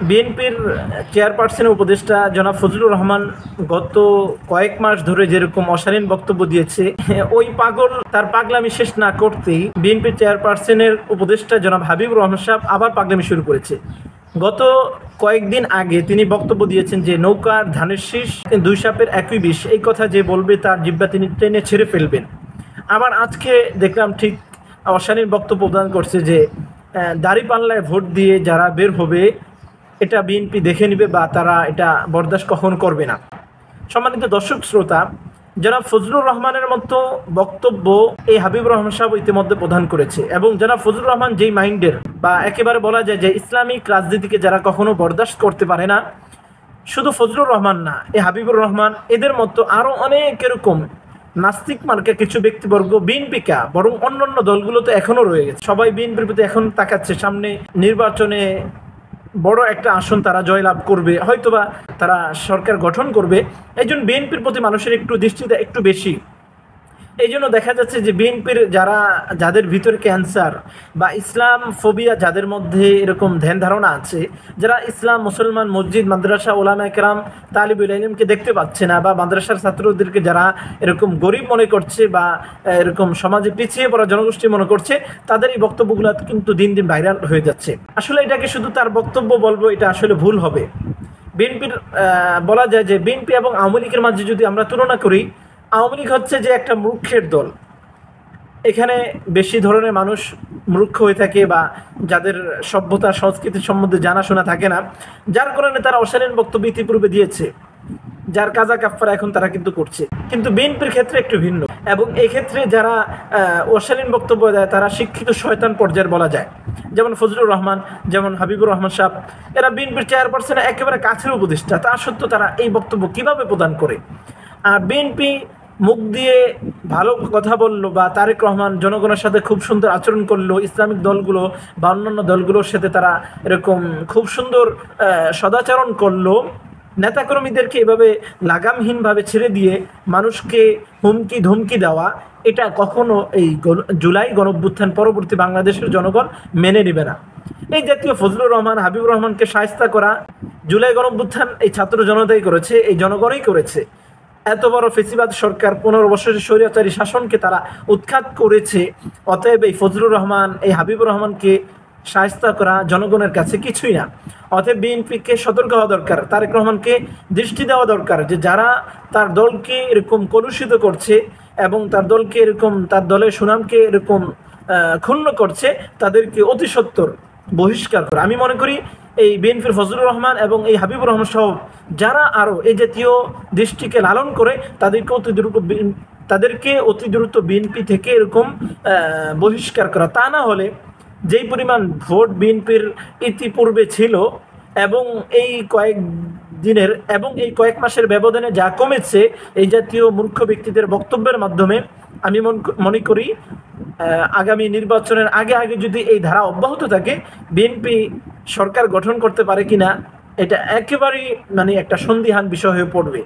বিএনপির চেয়ারপারসনের উপদেষ্টা জনাব ফজলুর রহমান গত কয়েক মাস ধরে যেরকম অশালীন বক্তব্য দিয়েছে, ওই পাগল তার পাগলামি শেষ না করতেই বিএনপির চেয়ারপারসনের উপদেষ্টা জনাব হাবিবুর রহমান সাহেব আবার পাগলামি শুরু করেছে। গত কয়েকদিন আগে তিনি বক্তব্য দিয়েছেন যে নৌকার ধানের শীষ দুই সাপের একই বিষ, এই কথা যে বলবে তার জিহ্বা তিনি টেনে ছেড়ে ফেলবেন। আবার আজকে দেখলাম ঠিক অশালীন বক্তব্য প্রদান করছে যে দাঁড়িপাল্লায় ভোট দিয়ে যারা বের হবে এটা বিএনপি দেখে নেবে বা তারা এটা বরদাস্ত কখন করবে না। সম্মানিত দর্শক শ্রোতা, জনাব ফজলুর রহমানের মতো বক্তব্য এই হাবিবুর রহমান সাহেব ইতিমধ্যে প্রদান করেছে, এবং জনাব ফজলুর রহমান যেই মাইন্ডের বা একেবারে বলা যায় যে ইসলামিক রাজনীতিকে যারা কখনো বরদাস্ত করতে পারে না, শুধু ফজলুর রহমান না, এই হাবিবুর রহমান এদের মতো আরও অনেক এরকম নাস্তিক মার্কা কিছু ব্যক্তিবর্গ বিএনপিকা বরং অন্যান্য দলগুলো তো এখনও রয়ে গেছে। সবাই বিএনপির প্রতি এখন তাকাচ্ছে, সামনে নির্বাচনে বড় একটা আসন তারা জয়লাভ করবে, হয়তোবা তারা সরকার গঠন করবে। এই জন্য বিএনপির প্রতি মানুষের একটু দৃষ্টিটা একটু বেশি। এই জন্য দেখা যাচ্ছে যে বিএনপির যাদের ভিতরে ক্যান্সার বা ইসলাম ফোবিয়া যাদের মধ্যে এরকম ধ্যান ধারণা আছে, যারা ইসলাম, মুসলমান, মসজিদ, মাদ্রাসা, ওলামা কেরাম, তালিবুল ইলমকে দেখতে পাচ্ছে না, বা মাদ্রাসার ছাত্রদেরকে যারা এরকম গরিব মনে করছে বা এরকম সমাজে পিছিয়ে পড়া জনগোষ্ঠী মনে করছে, তাদের এই বক্তব্যগুলো কিন্তু দিন দিন ভাইরাল হয়ে যাচ্ছে। আসলে এটাকে শুধু তার বক্তব্য বলবো, এটা আসলে ভুল হবে। বিএনপির বলা যায় যে বিএনপি এবং আওয়ামী লীগের মাঝে যদি আমরা তুলনা করি, আওয়ামী লীগ হচ্ছে যে একটা মূর্খের দল। এখানে বেশি ধরনের মানুষ মূর্খ হয়ে থাকে বা যাদের সভ্যতা সংস্কৃতির সম্বন্ধে জানাশোনা থাকে না, যার কারণে তারা অশালীন বক্তব্য ইতিপূর্বে দিয়েছে, যার কাজা কাফারা এখন তারা কিন্তু করছে। কিন্তু বিএনপির ক্ষেত্রে একটু ভিন্ন, এবং এই ক্ষেত্রে যারা অশালীন বক্তব্য দেয় তারা শিক্ষিত শয়তান পর্যায়ের বলা যায়। যেমন ফজলুর রহমান, যেমন হাবিবুর রহমান সাহেব, এরা বিএনপির চেয়ারপারসনের একেবারে কাছের উপদেষ্টা, তা সত্ত্বেও তারা এই বক্তব্য কিভাবে প্রদান করে? আর বিএনপি মুখ দিয়ে ভালো কথা বললো, বা তারেক রহমান জনগণের সাথে খুব সুন্দর আচরণ করলো, ইসলামিক দলগুলো বা অন্যান্য দলগুলোর সাথে তারা এরকম খুব সুন্দর সদাচরণ করলো, নেতাকর্মীদেরকে এভাবে লাগামহীনভাবে ছেড়ে দিয়ে মানুষকে হুমকি ধমকি দেওয়া, এটা কখনো এই জুলাই গণঅভ্যুত্থান পরবর্তী বাংলাদেশের জনগণ মেনে নেবে না। এই জাতীয় ফজলুর রহমান, হাবিবুর রহমানকে শায়েস্তা করা জুলাই গণঅভ্যুত্থান এই ছাত্র জনতাই করেছে, এই জনগণই করেছে। এত বড় ফেসিবাদ সরকার 15 বছরের স্বৈরাচারী শাসনকে তারা উৎখাত করেছে। অতএব এই ফজলুর রহমান, এই হাবিবুর রহমানকে শায়েস্তা করা জনগণের কাছে কিছুই না। অতএব বিএনপিকে সতর্ক হওয়া দরকার, তারেক রহমানকে দৃষ্টি দেওয়া দরকার যে যারা তার দলকে এরকম কলুষিত করছে এবং তার দলকে এরকম, তার দলের সুনামকে এরকম ক্ষুণ্ণ করছে, তাদেরকে অতি সত্বর বহিষ্কার করা। আমি মনে করি এই বিএনপির ফজলুর রহমান এবং এই হাবিবুর রহমান সহ যারা আরও এই জাতীয় দৃষ্টিকে লালন করে, তাদেরকে অতি দ্রুত বিএনপি থেকে এরকম বহিষ্কার করা। তা না হলে যেই পরিমাণ ভোট বিএনপির ইতিপূর্বে ছিল এবং এই কয়েক মাসের ব্যবধানে যা কমেছে এই জাতীয় মূর্খ ব্যক্তিদের বক্তব্যের মাধ্যমে, আমি মনে করি আগামী নির্বাচনের আগে যদি এই ধারা অব্যাহত থাকে, বিএনপি সরকার গঠন করতে পারে কিনা এটা একেবারেই একটা সন্দিহান বিষয় হয়ে পড়বে।